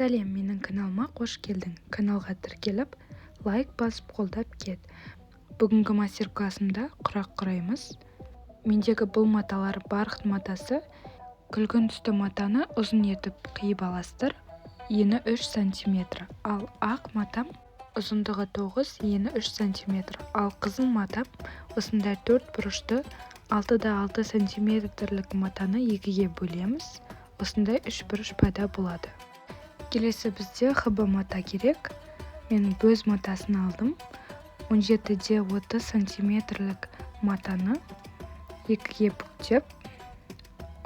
Сәлем, менің каналыма қош келдің. Каналға тіркеліп, лайк басып қолдап кет. Бүгінгі мастер-классымда құрақ құраймыз. Мендегі бұл маталар барқыт матасы. Күлгін түсті матаны ұзын етіп қиып аластыр. Ені 3 см. Ал ақ матам ұзындығы 9, ені 3 см. Ал қызыл матам осындай 4 бұрышты 6-6 см матаны екіге бөлеміз. Осындай 3 бұрыш пайда болады. Келесі бізде хб мата керек. Мен бөз матасын алдым. 17-30 сантиметрлік матаны екіге бүктеп,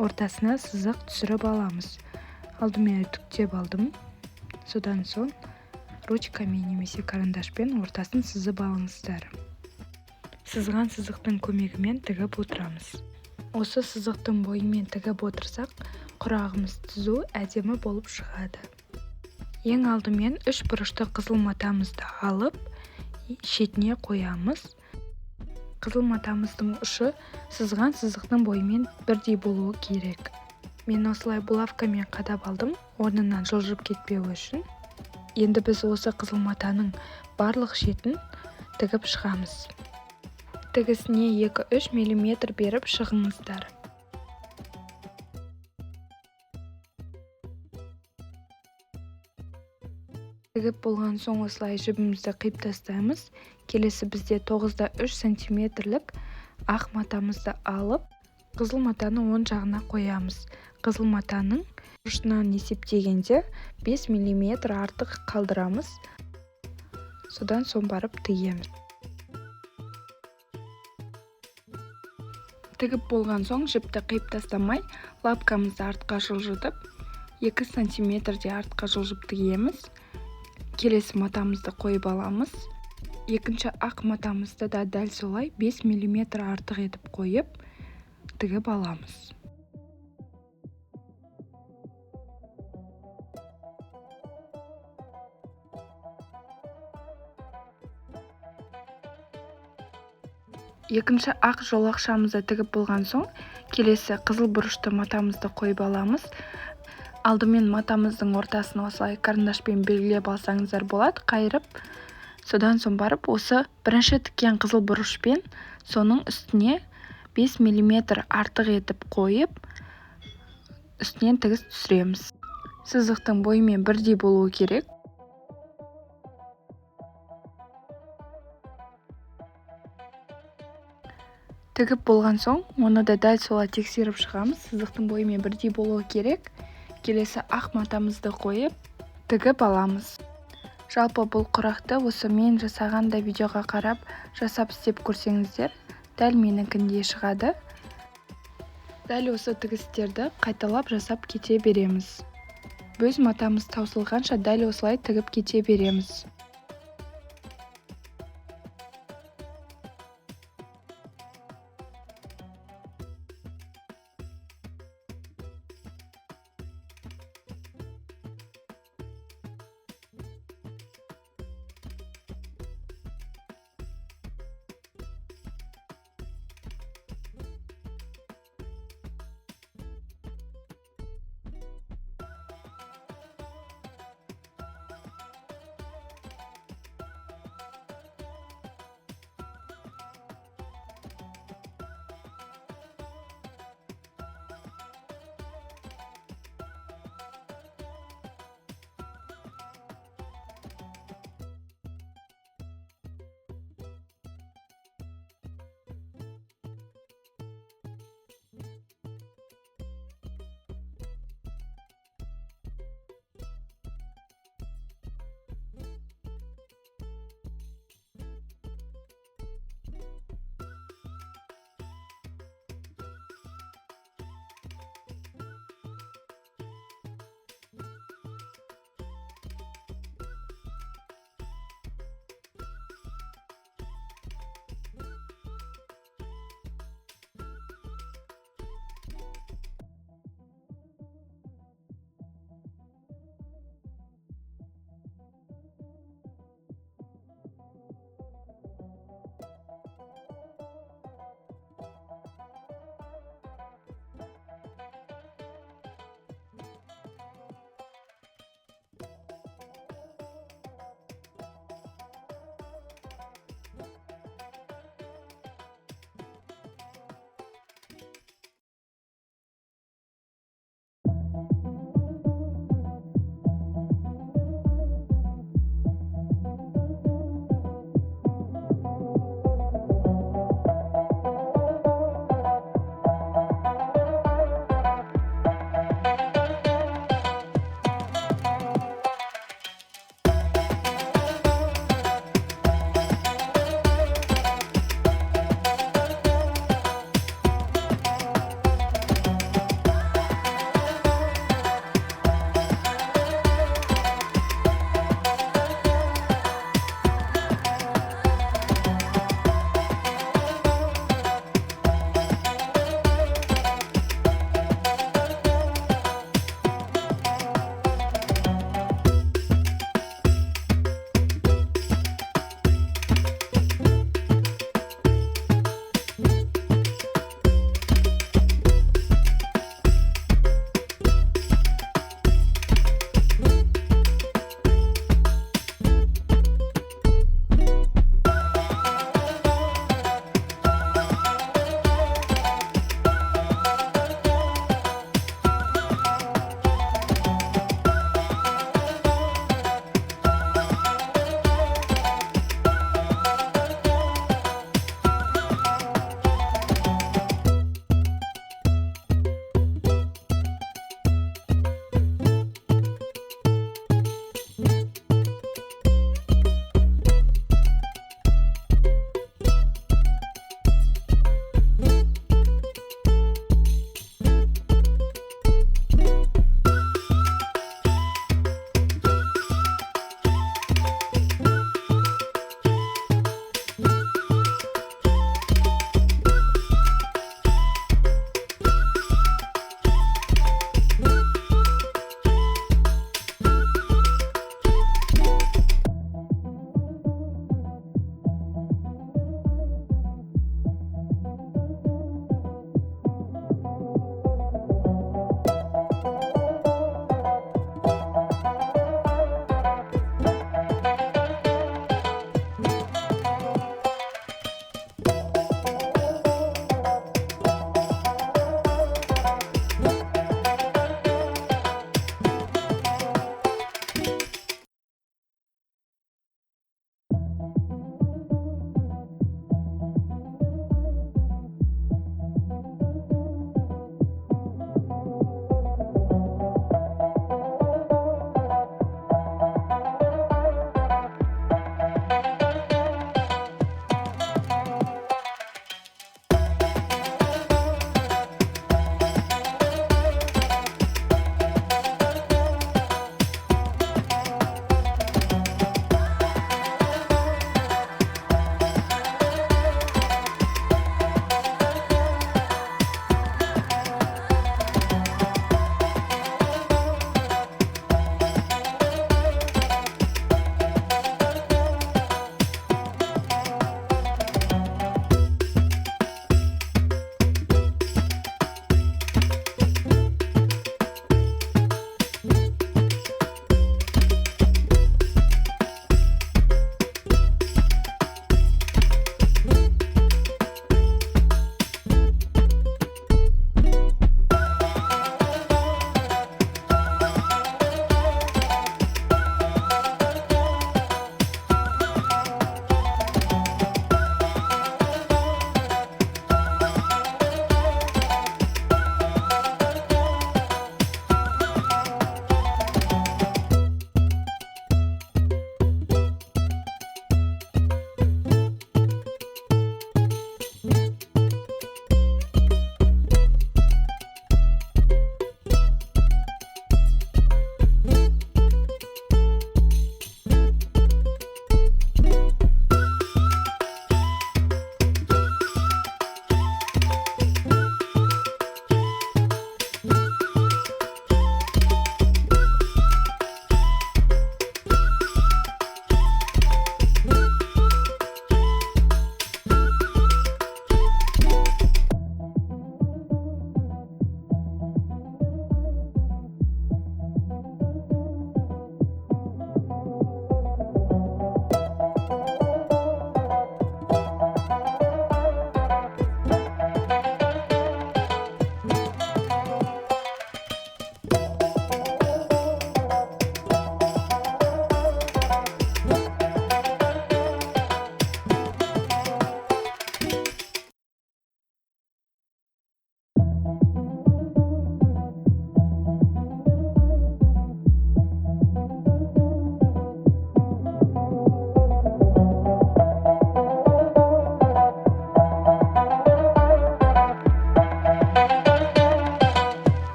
ортасына сызық түсіріп аламыз. Алдымен үтіктеп алдым. Содан соң ручкамен немесе карандашпен ортасын сызып алыңыздар. Сызған сызықтың көмегімен тігіп отырамыз. Осы сызықтың бойымен тігіп отырсақ, құрағымыз түзу әдемі болып шығады. Ең алдымен 3 бұрышты қызыл матамызды алып, шетіне қоямыз. Қызыл матамыздың ұшы сызған сызықтың бойымен бірдей болуы керек. Мен осылай булавкамен қадап алдым, орнынан жылжып кетпеу үшін. Енді біз осы қызыл матаның барлық шетін тігіп шығамыз. Тігісіне 2-3 мм беріп шығыңыздар. Тігіп болған соң осылай жібімізді қиып тастаймыз. Келесі бізде 9-3 сантиметрлік ақ матамызды алып, қызыл матаны оң жағына қоямыз. Қызыл матаның ұшынан есептегенде 5 мм артық қалдырамыз. Содан соң барып тігеміз. Тігіп болған соң жіпті қиып тастамай, лапкамызды артқа жылжытып, 2 см артқа жылжып тігеміз. Келесі матамызды қойып аламыз. Екінші ақ матамызды да дәл солай 5 мм артық етіп қойып, тігіп аламыз. Екінші ақ жолақшамызды тігіп болған соң, келесі қызыл бұрышты матамызды қойып аламыз. Алдымен матамыздың ортасын осылай карандашпен белгілеп алсаңыздар болады, қайырып. Содан соң барып осы бірінші тіккен қызыл бұрышпен соның үстіне 5 мм артық етіп қойып, үстінен тігіс түсіреміз. Сызықтың бойымен бірдей болуы керек. Тігіп болған соң, оны да дәл солай тексеріп шығамыз. Сызықтың бойымен бірдей болуы керек. Келесі ақ матамызды қойып, тігіп аламыз. Жалпы бұл құрақты осы мен жасағанда видеоға қарап, жасап істеп көрсеңіздер, дәл менікіндей шығады. Дәл осы тігістерді қайталап жасап кете береміз. Бөз матамыз таусылғанша дәл осылай тігіп кете береміз.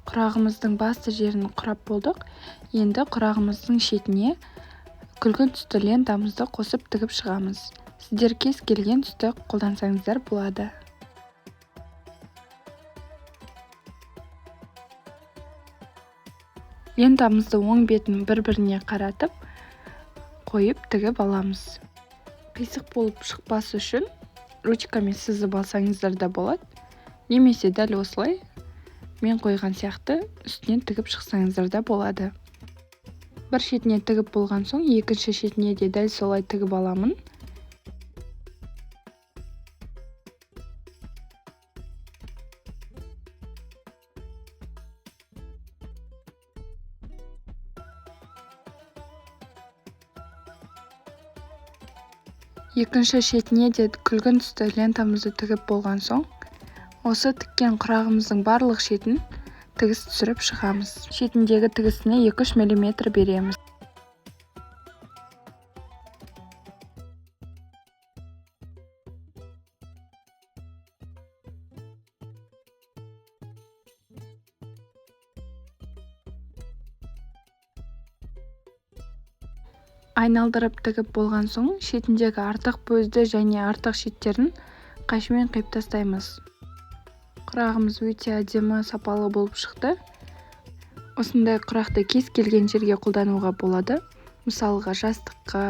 Құрағымыздың басты жерін құрап болдық. Енді құрағымыздың шетіне күлгін түсті лентамызды қосып тігіп шығамыз. Сіздер кез келген түсті қолдансаңыздар болады. Лентамызды оң бетін бір-біріне қаратып, қойып тігіп аламыз. Қисық болып шықпасы үшін ручкамен сызып алсаңыздар да болады. Немесе дәл осылай мен қойған сияқты үстінен тігіп шықсаңыздар да болады. Бір шетіне тігіп болған соң, екінші шетіне де дәл солай тігіп аламын. Екінші шетіне де күлгін түсті лентамызды тігіп болған соң, осы тіккен құрағымыздың барлық шетін тігіс түсіріп шығамыз. Шетіндегі тігісіне 2-3 мм береміз. Айналдырып тігіп болған соң, шетіндегі артық бөзді және артық шеттерін қайшымен қиып тастаймыз. Құрағымыз өте әдемі, сапалы болып шықты. Осындай құрақты кез келген жерге қолдануға болады. Мысалға жастыққа,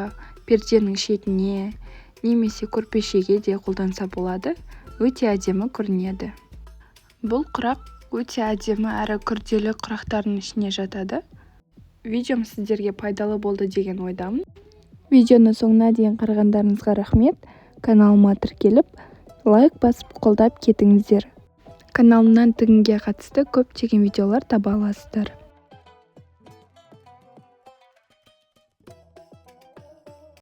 перденің шетіне, немесе көрпешеге де қолданса болады. Өте әдемі көрінеді. Бұл құрақ өте әдемі әрі күрделі құрақтардың ішіне жатады. Видеом сіздерге пайдалы болды деген ойдамын. Видеоны соңына дейін қарағандарыңызға рахмет. Каналыма тіркеліп, лайк басып қолдап кетіңіздер. Каналымнан тігінге қатысты көптеген видеолар таба аласыздар.